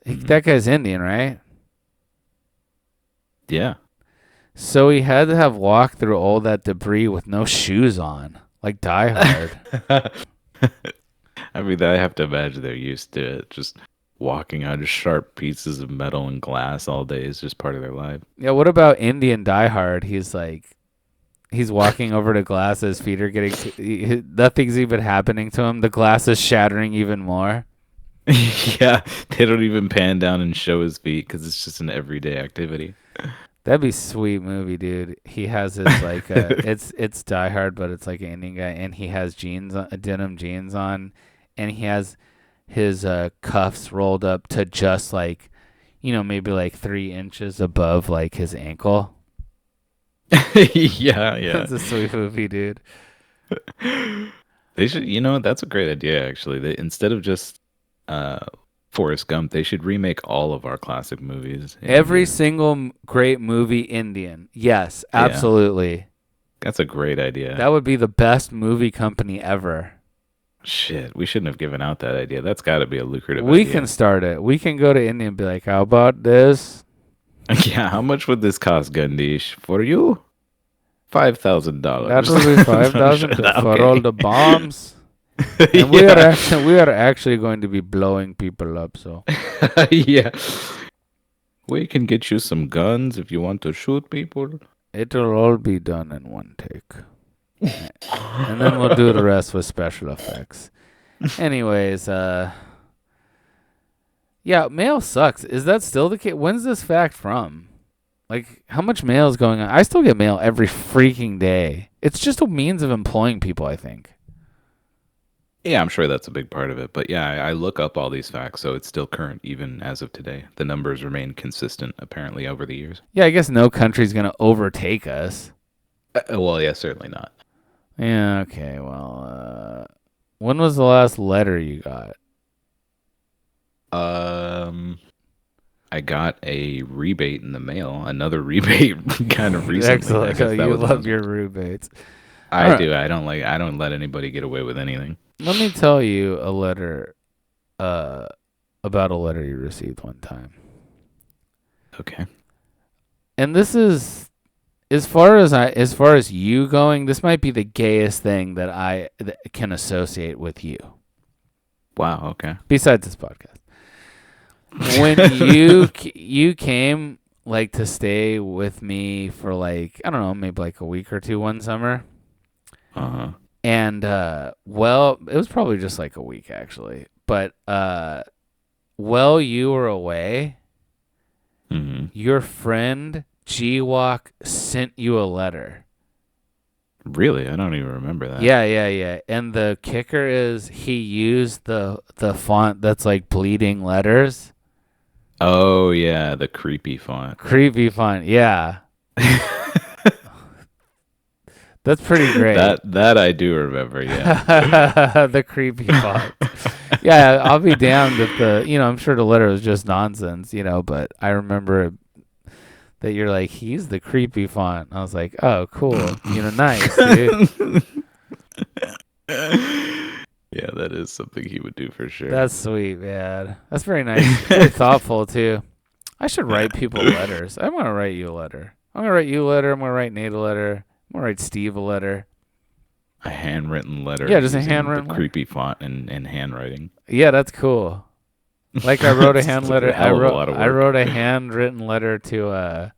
that guy's Indian, right? Yeah. So he had to have walked through all that debris with no shoes on, like Die Hard. I mean, I have to imagine they're used to it. Just walking on sharp pieces of metal and glass all day is just part of their life. Yeah, what about Indian Die Hard? He's walking over to glass, his feet are nothing's even happening to him. The glass is shattering even more. Yeah, they don't even pan down and show his feet because it's just an everyday activity. That'd be a sweet movie, dude. He has his like it's Die Hard, but it's like an Indian guy, and he has denim jeans on, and he has his cuffs rolled up to just like, maybe like 3 inches above like his ankle. Yeah. That's a sweet movie, dude. They should, that's a great idea actually. Instead of just Forrest Gump. They should remake all of our classic movies in Every Indian. single great movie Indian. Yes, Yeah, absolutely. that's a great idea. That would be the best movie company ever. Shit, we shouldn't have given out that idea. That's got to be a lucrative We can idea. start it. We can go to India and be like, how about this? Yeah, how much would this cost, Gandish? For you? That $5,000. will be 5,000 for all Okay. the bombs. And Yeah. we are actually going to be blowing people up, so Yeah. We can get you some guns if you want to shoot people. it'll all be done in one take. And then we'll do the rest with special effects. Anyways, yeah, mail sucks. Is that still the case? When's this fact from? Like, how much mail is going on? I still get mail every freaking day. It's just a means of employing people, I think. Yeah, I'm sure that's a big part of it. But yeah, I look up all these facts, so it's still current even as of today. The numbers remain consistent, apparently, over the years. Yeah, I guess no country's going to overtake us. Well, yeah, certainly not. Yeah, okay, well, when was the last letter you got? I got a rebate in the mail, another rebate kind of recently. I Excellent. guess that You was love your rebates. I Alright. do. I don't let anybody get away with anything. Let me tell you a letter, about a letter you received one time. Okay. And this is, as far as you going, this might be the gayest thing that can associate with you. Wow, okay. Besides this podcast. When you came like to stay with me for like, I don't know, maybe like a week or two one summer. Uh-huh. And well, it was probably just like a week actually. But while you were away, your friend G-Walk sent you a letter. Really? I don't even remember that. Yeah. And the kicker is he used the font that's like bleeding letters. Oh, yeah, the creepy font. Creepy font, yeah. That's pretty great. That I do remember, yeah. The creepy font. Yeah, I'll be damned if I'm sure the letter was just nonsense, but I remember that you're like, he's the creepy font. I was like, oh, cool. Nice, dude. Yeah, that is something he would do for sure. That's sweet, man. That's very nice. Very thoughtful, too. I should write people letters. I'm going to write you a letter. I'm going to write you a letter. I'm going to write Nate a letter. I'm going to write Steve a letter. A handwritten letter. Yeah, just a using handwritten the creepy font and handwriting. Yeah, that's cool. Like I wrote a hand letter. I I wrote a handwritten letter to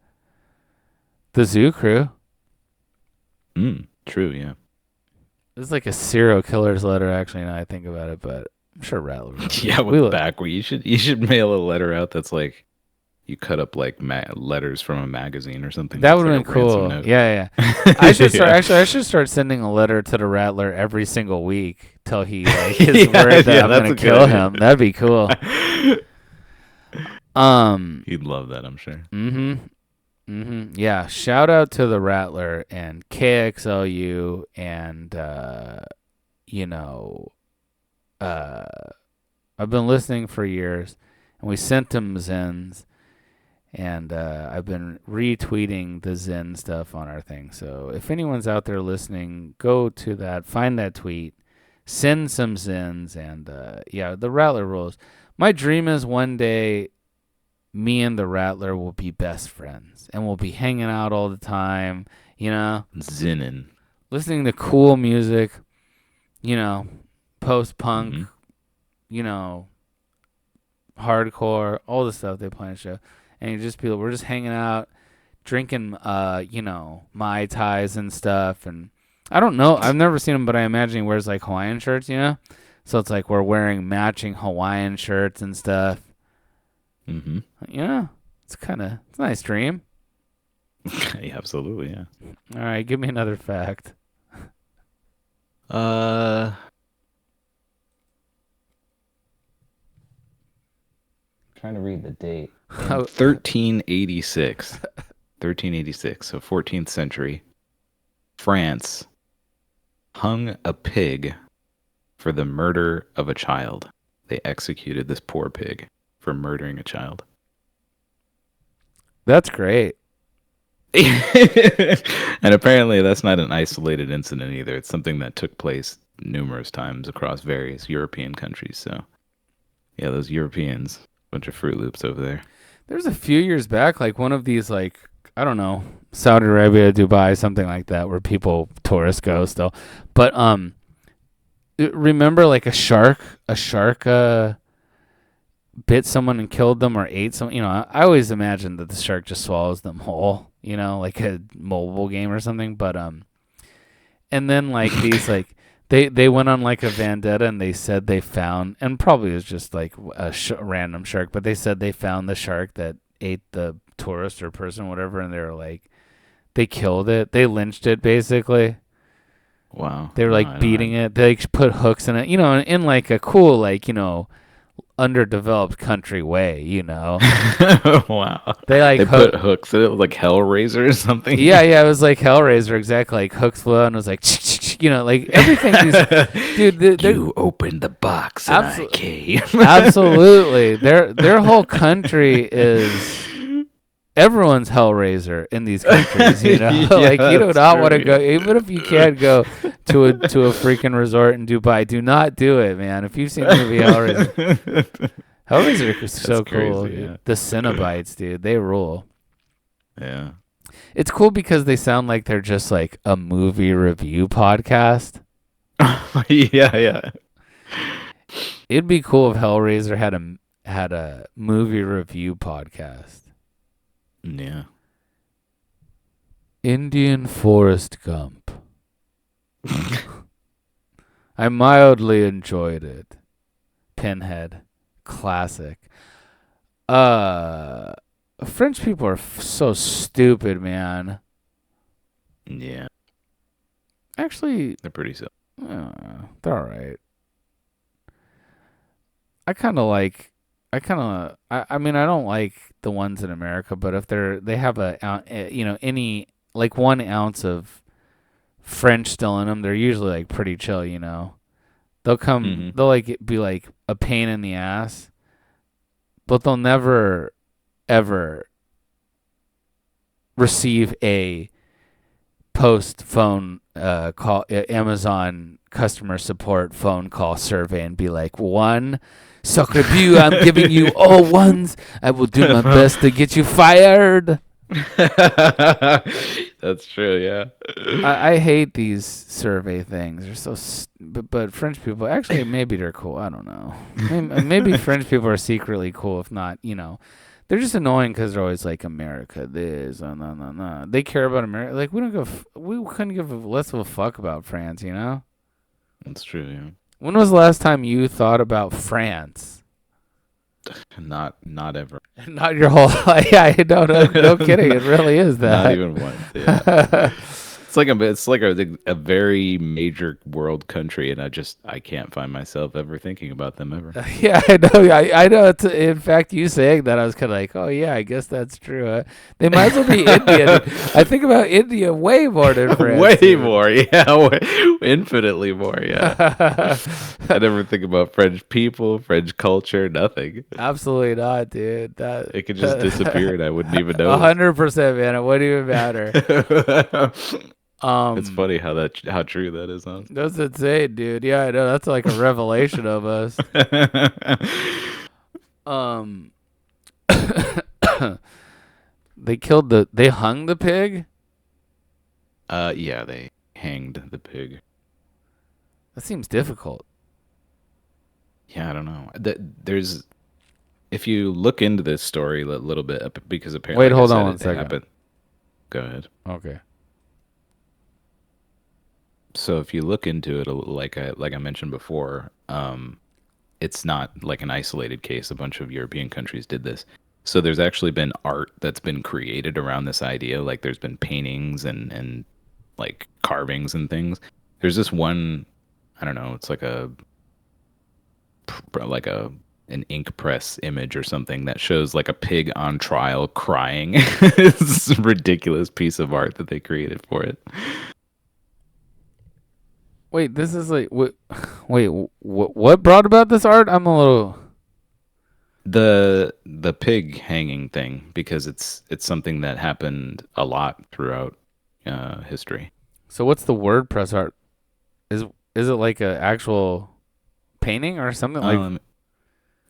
the zoo crew. True, yeah. It's like a serial killer's letter, actually. Now I think about it, but I'm sure Rattler. Yeah, with backward. You should mail a letter out that's like you cut up like letters from a magazine or something. That would have like been cool. Yeah. I should start. Actually, I should start sending a letter to the Rattler every single week till he like is worried that I'm gonna kill him. That'd be cool. He'd love that, I'm sure. Yeah. Shout out to the Rattler and KXLU and I've been listening for years, and we sent him Zens. And I've been retweeting the Zen stuff on our thing. So if anyone's out there listening, go to that, find that tweet, send some Zens, and the Rattler rules. My dream is one day me and the Rattler will be best friends, and we'll be hanging out all the time, Zinnin'. listening to cool music, post-punk, hardcore, all the stuff they play on the show. And we're just hanging out, drinking, Mai Tais and stuff. And I don't know. I've never seen him, but I imagine he wears like Hawaiian shirts, So it's like we're wearing matching Hawaiian shirts and stuff. It's a nice dream. Yeah, absolutely, yeah. All right, give me another fact. Trying to read the date. 1386. 1386, so 14th century. France hung a pig for the murder of a child. they executed this poor pig for murdering a child. That's great. And apparently that's not an isolated incident either. It's something that took place numerous times across various European countries. So, yeah, those Europeans, bunch of Fruit Loops over there. There's a few years back, like one of these, like, I don't know, Saudi Arabia, Dubai, something like that, where tourists go still. But remember, like a shark bit someone and killed them or ate some. You know, I always imagined that the shark just swallows them whole. You know, like a mobile game or something. But and then like these like they went on like a vendetta and they said they found, and probably it was just like a random shark, but they said they found the shark that ate the tourist or person, whatever, and they were like, they killed it, they lynched it basically. Wow. They were like beating it. They like, put hooks in it, you know, in like a cool, like, you know, underdeveloped country way, you know. Wow. They put hooks in it, like Hellraiser or something. Yeah, it was like Hellraiser, exactly. Like hooks flew out and it was like, you know, like everything. Dude, you opened the box and I came. Absolutely, their whole country is. Everyone's Hellraiser in these countries, you know. Yeah, like you do not want to go, yeah. even if you can't go to a freaking resort in Dubai. Do not do it, man. If you've seen the movie Hellraiser, Hellraiser is so cool. Crazy, yeah. The Cenobites, dude, they rule. Yeah, it's cool because they sound like they're just like a movie review podcast. yeah. It'd be cool if Hellraiser had a movie review podcast. Yeah. Indian Forrest Gump. I mildly enjoyed it. Pinhead. Classic. French people are so stupid, man. Yeah. Actually, They're pretty silly. They're alright. I mean, I don't like the ones in America, but if they have any like 1 ounce of French still in them, they're usually like pretty chill, you know. They'll like be like a pain in the ass, but they'll never ever receive a post phone call, Amazon customer support phone call survey and be like, one sacre bleu, I'm giving you all ones. I will do my best to get you fired. That's true, yeah. I hate these survey things. They're so but French people, actually, maybe they're cool. I don't know. Maybe French people are secretly cool. If not, you know, they're just annoying because they're always like, America this, no. They care about America. Like, we couldn't give less of a fuck about France, you know? That's true, yeah. When was the last time you thought about France? Not ever. Not your whole life. Yeah, no kidding. It really is that. Not even once. Yeah. It's like a very major world country, and I can't find myself ever thinking about them ever. Yeah, I know. I know. In fact, you saying that, I was kind of like, oh yeah, I guess that's true. They might as well be Indian. I think about India way more than France. Way more, yeah. Infinitely more, yeah. I never think about French people, French culture, nothing. Absolutely not, dude. It could just disappear, and I wouldn't even know. 100%, man. It wouldn't even matter. It's funny how true that is, huh? That's insane, dude. Yeah, I know. That's like a revelation of us. They hung the pig? Yeah, they hanged the pig. That seems difficult. Yeah, I don't know. If you look into this story a little bit, because apparently, wait, hold on one second. Happened. Go ahead. Okay. So if you look into it, like I mentioned before, it's not like an isolated case. A bunch of European countries did this. So there's actually been art that's been created around this idea. Like there's been paintings and like carvings and things. There's this one, I don't know, it's like an ink press image or something that shows like a pig on trial crying. It's a ridiculous piece of art that they created for it. Wait, this is like what? Wait, what brought about this art? I'm a little. The pig hanging thing, because it's something that happened a lot throughout history. So what's the WordPress art? Is is it like a actual painting or something like?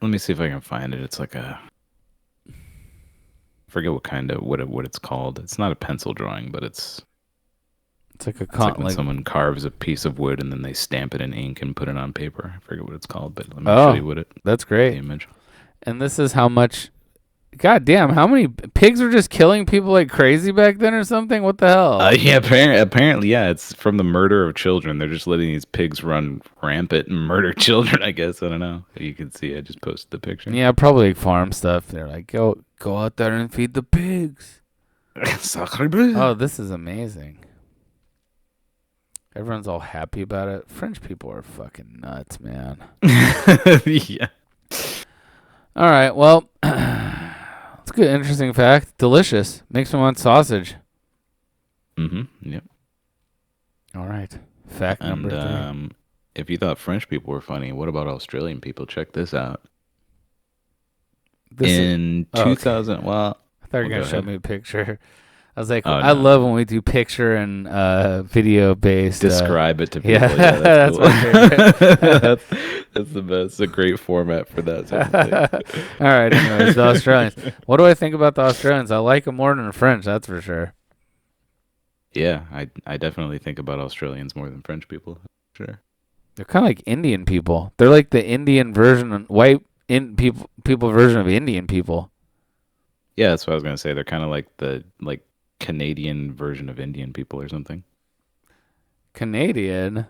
Let me see if I can find it. It's like I forget what it's called. It's not a pencil drawing, but It's like a it's like when someone carves a piece of wood and then they stamp it in ink and put it on paper. I forget what it's called, but let me show you that's the great. image. And this is how much. God damn, how many pigs were just killing people like crazy back then or something? What the hell? Yeah, apparently, yeah, it's from the murder of children. They're just letting these pigs run rampant and murder children, I guess. I don't know. You can see I just posted the picture. Yeah, probably like farm stuff. They're like, go out there and feed the pigs. Oh, this is amazing. Everyone's all happy about it. French people are fucking nuts, man. Yeah. All right, well, that's a good, interesting fact. Delicious. Makes me want sausage. Yep. All right. Fact number 3. If you thought French people were funny, what about Australian people? Check this out. In 2000, okay. well, I thought you were going to show me a picture. I was like, Oh, I no. love when we do picture and video based. Describe it to people. Yeah, Yeah, that's cool. my favorite. That's the best. It's a great format for that type of thing. All right, anyways, the Australians. What do I think about the Australians? I like them more than the French, that's for sure. Yeah, I definitely think about Australians more than French people. Sure. They're kind of like Indian people. They're like the Indian version, white people version of Indian people. Yeah, that's what I was gonna say. They're kind of like the Canadian version of Indian people or something. Canadian?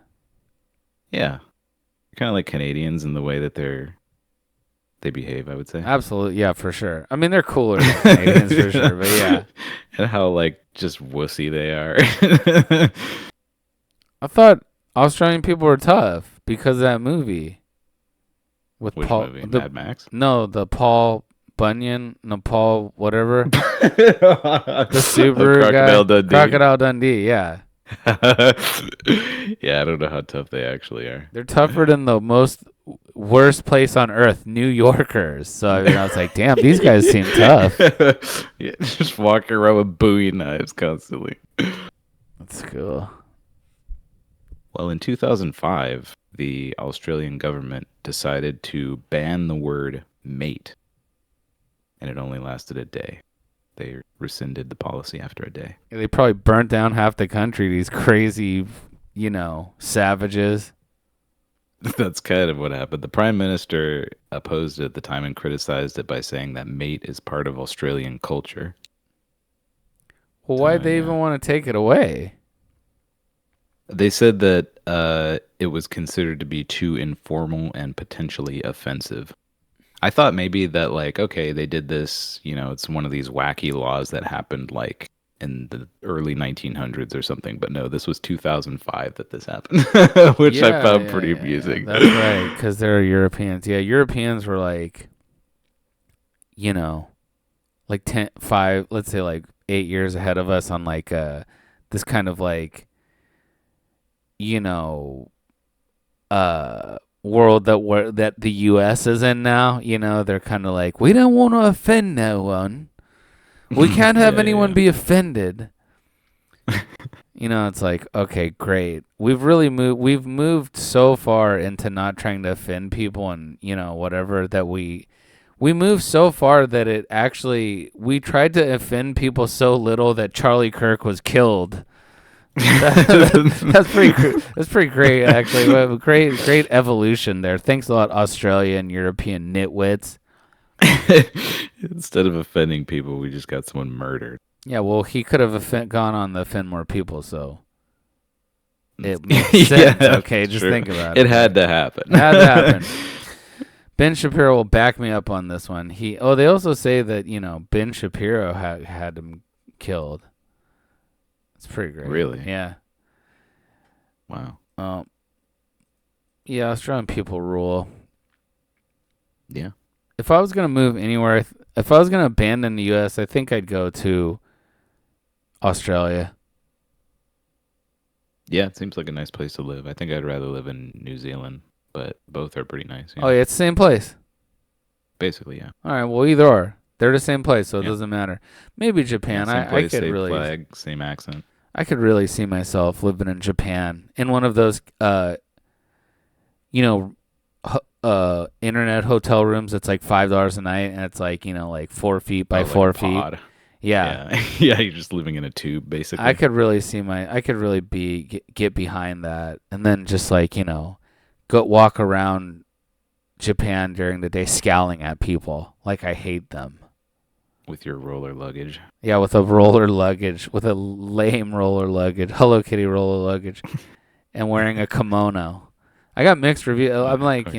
Yeah, kind of like Canadians in the way that they behave, I would say. Absolutely, yeah, for sure. I mean, they're cooler than Canadians for sure, but yeah. And how just wussy they are. I thought Australian people were tough because of that movie. With Which Paul, movie? Mad Max? No, the Paul Bunyan, no Paul whatever. The Subaru Crocodile guy. Dundee. Crocodile Dundee, yeah. Yeah, I don't know how tough they actually are. They're tougher than the worst place on earth, New Yorkers. So I mean, I was like, damn, these guys seem tough. Yeah, just walking around with Bowie knives constantly. That's cool. Well, in 2005, the Australian government decided to ban the word mate, and it only lasted a day. They rescinded the policy after a day. They probably burnt down half the country, these crazy, savages. That's kind of what happened. The Prime Minister opposed it at the time and criticized it by saying that mate is part of Australian culture. Well, why'd they even want to take it away? They said that it was considered to be too informal and potentially offensive. I thought maybe that, okay, they did this, it's one of these wacky laws that happened, in the early 1900s or something. But no, this was 2005 that this happened, which I found pretty amusing. That's right, because they're Europeans. Yeah, Europeans were like 8 years ahead of us on this kind of world that the U.S. is in now. They're kind of like, we don't want to offend no one. We can't have anyone be offended. It's like, okay, great. We've moved so far into not trying to offend people and, whatever, that we moved so far that we tried to offend people so little that Charlie Kirk was killed. That's pretty great, actually. Great evolution there. Thanks a lot, Australia and European nitwits. Instead of offending people, we just got someone murdered. Yeah, well, he could have gone on to offend more people, so it makes sense. Okay, just think about it. It had to happen. Ben Shapiro will back me up on this one. They also say that, Ben Shapiro had him killed. It's pretty great. Really? Yeah. Wow. Yeah, Australian people rule. Yeah. If I was going to move anywhere, if I was going to abandon the U.S., I think I'd go to Australia. Yeah, it seems like a nice place to live. I think I'd rather live in New Zealand, but both are pretty nice. Oh, yeah, it's the same place. Basically, yeah. All right, well, either or. They're the same place, so it Yeah. doesn't matter. Maybe Japan. Same I place, could same really, flag, same accent. I could really see myself living in Japan in one of those, you know, internet hotel rooms. It's like $5 a night, and it's like like 4 feet by Like 4 feet. pod. Yeah. Yeah, you're just living in a tube, basically. I could really get behind that, and then just like go walk around Japan during the day, scowling at people like I hate them. With your roller luggage. Yeah, with a lame roller luggage, Hello Kitty roller luggage, and wearing a kimono. I got mixed reviews. I'm like,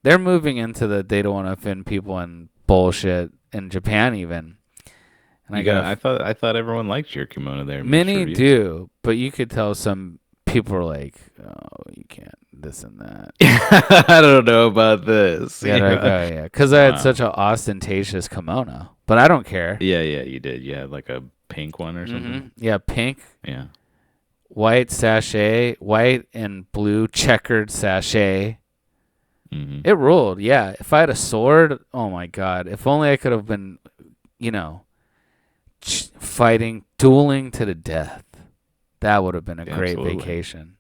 they're moving into the they don't want to offend people and bullshit in Japan even. And I thought everyone liked your kimono there. Many do, but you could tell some people are like, oh, you can't this and that. I don't know about this. Yeah, because I had such an ostentatious kimono, but I don't care. Yeah, you did. You had like a pink one or something. Yeah, pink. Yeah. White sachet, white and blue checkered sachet. Mm-hmm. It ruled. Yeah, if I had a sword, oh my god! If only I could have been, fighting, dueling to the death. That would have been a great vacation.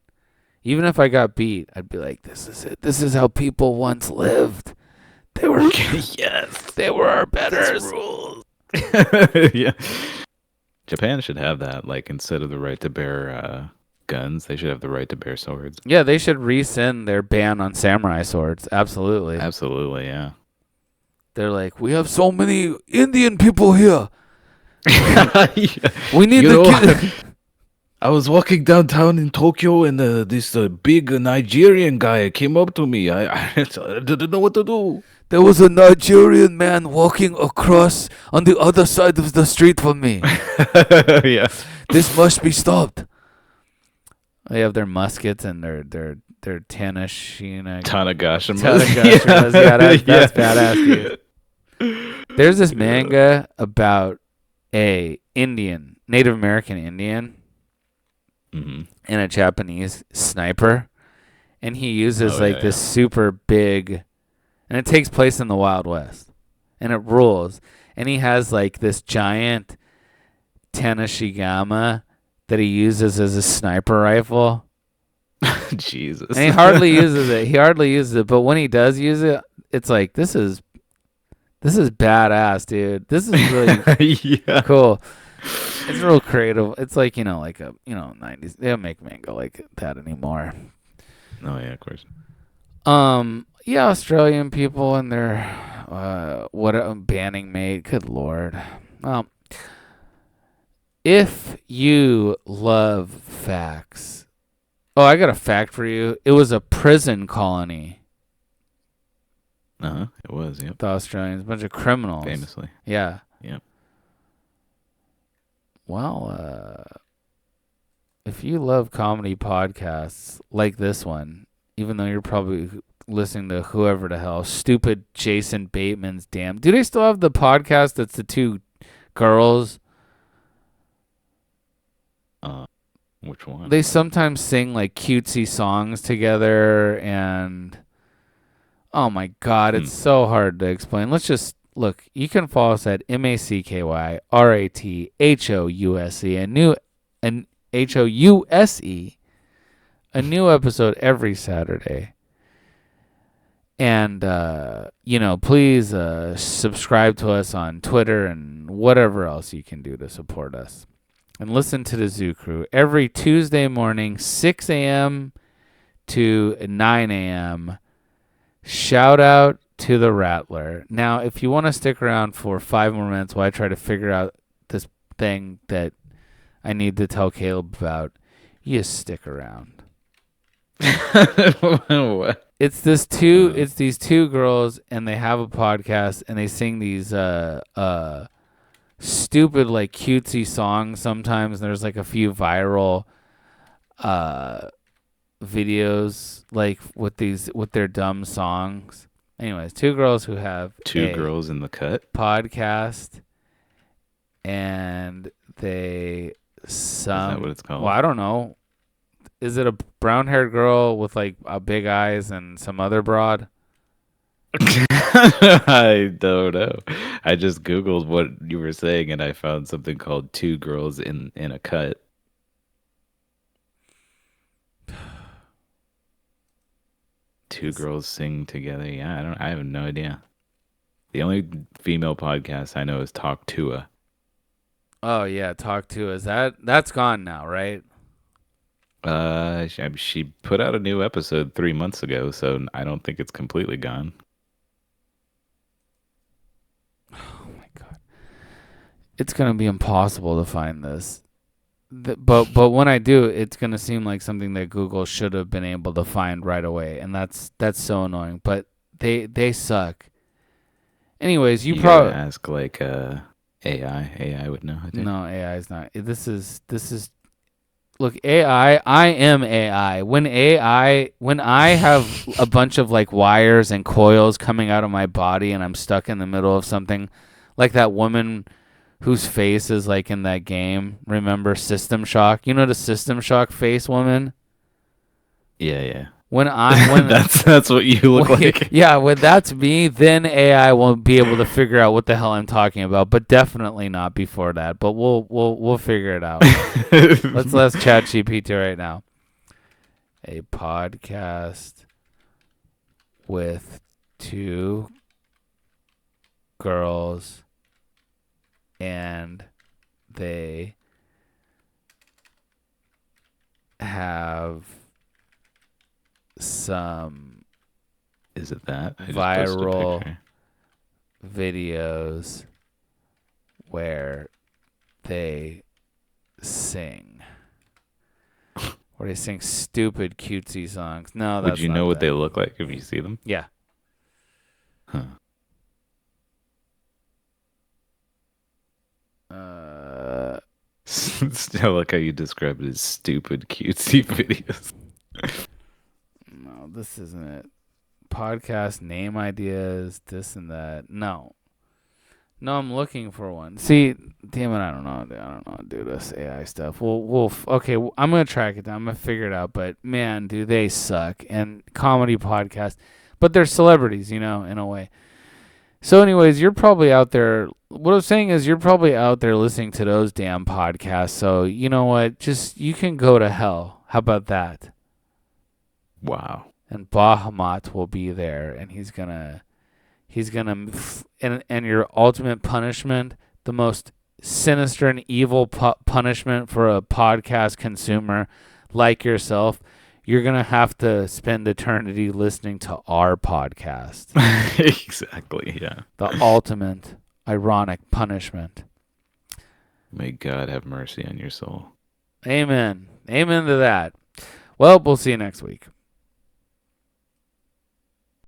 Even if I got beat, I'd be like, "This is it. This is how people once lived. They were they were our betters." Rules. Yeah. Japan should have that. Like, instead of the right to bear guns, they should have the right to bear swords. Yeah, they should rescind their ban on samurai swords. Absolutely. Absolutely, yeah. They're like, we have so many Indian people here. We need I was walking downtown in Tokyo, and this big Nigerian guy came up to me. I didn't know what to do. There was a Nigerian man walking across on the other side of the street from me. Yeah. This must be stopped. They have their muskets and their Tanashina. Tanagashima. Yeah, that's badass, dude. There's this manga about a Native American Indian and a Japanese sniper, and he uses this super big, and it takes place in the Wild West, and it rules. And he has like this giant Tanashigama that he uses as a sniper rifle. Jesus. And he hardly uses it. But when he does use it, it's like, this is badass, dude. This is really cool. It's real creative. It's like, like a, 90s. They don't make manga like that anymore. Oh, yeah, of course. Yeah, Australian people and their, banning mate. Good Lord. If you love facts. Oh, I got a fact for you. It was a prison colony. It was, yep. The Australians, a bunch of criminals. Famously. Yeah. Yep. Well, if you love comedy podcasts like this one, even though you're probably listening to whoever the hell, stupid Jason Bateman's damn. Do they still have the podcast that's the two girls? Which one? They sometimes sing like cutesy songs together, and oh my god, it's so hard to explain. Let's just look. You can follow us at MACKYRATHOUSE, and HOUSE, a new episode every Saturday. And please subscribe to us on Twitter and whatever else you can do to support us. And listen to the Zoo Crew every Tuesday morning, 6 a.m. to 9 a.m. Shout out to the Rattler. Now, if you want to stick around for 5 more minutes while I try to figure out this thing that I need to tell Caleb about, you just stick around. What? It's these two girls, and they have a podcast, and they sing these stupid, like, cutesy songs sometimes. There's like a few viral videos like with their dumb songs. Anyways, two girls who have Two girls in the cut podcast, and they Is that what it's called? Well, I don't know. Is it a brown-haired girl with like big eyes and some other broad? I don't know. I just Googled what you were saying and I found something called Two Girls in a Cut. Two girls sing together. Yeah, I have no idea. The only female podcast I know is Talk Tua. Oh yeah, Talk To. Is that's gone now, right? She put out a new episode 3 months ago, so I don't think it's completely gone. Oh my god. It's going to be impossible to find this. But when I do, it's going to seem like something that Google should have been able to find right away, and that's so annoying, but they suck. Anyways, you gotta probably ask like AI. AI would know. I think. No, AI is not. This is look, AI, I am AI. When I have a bunch of like wires and coils coming out of my body and I'm stuck in the middle of something, like that woman whose face is like in that game, remember System Shock? You know the System Shock face woman? Yeah. When that's what you look like. Yeah, when that's me, then AI won't be able to figure out what the hell I'm talking about, but definitely not before that. But we'll figure it out. Let's chat GPT right now. A podcast with two girls and they have some Is it that? I just posted a viral picture. videos where they sing. Where they sing stupid cutesy songs. No, that's Would you not know what that. they look like if you see them? Yeah. Huh. Still like how you described it as stupid cutesy videos. No, this isn't it. Podcast name ideas, this and that. No, I'm looking for one. See, damn it, I don't know how to do this AI stuff. Okay, I'm gonna track it down. I'm gonna figure it out. But man, do they suck? And comedy podcast, but they're celebrities, in a way. So, anyways, you're probably out there. What I'm saying is, you're probably out there listening to those damn podcasts. So, you know what? Just you can go to hell. How about that? Wow. And Bahamut will be there, and he's gonna, and your ultimate punishment, the most sinister and evil punishment for a podcast consumer like yourself, you're gonna have to spend eternity listening to our podcast. Exactly. Yeah. The ultimate ironic punishment. May God have mercy on your soul. Amen. Amen to that. Well, we'll see you next week.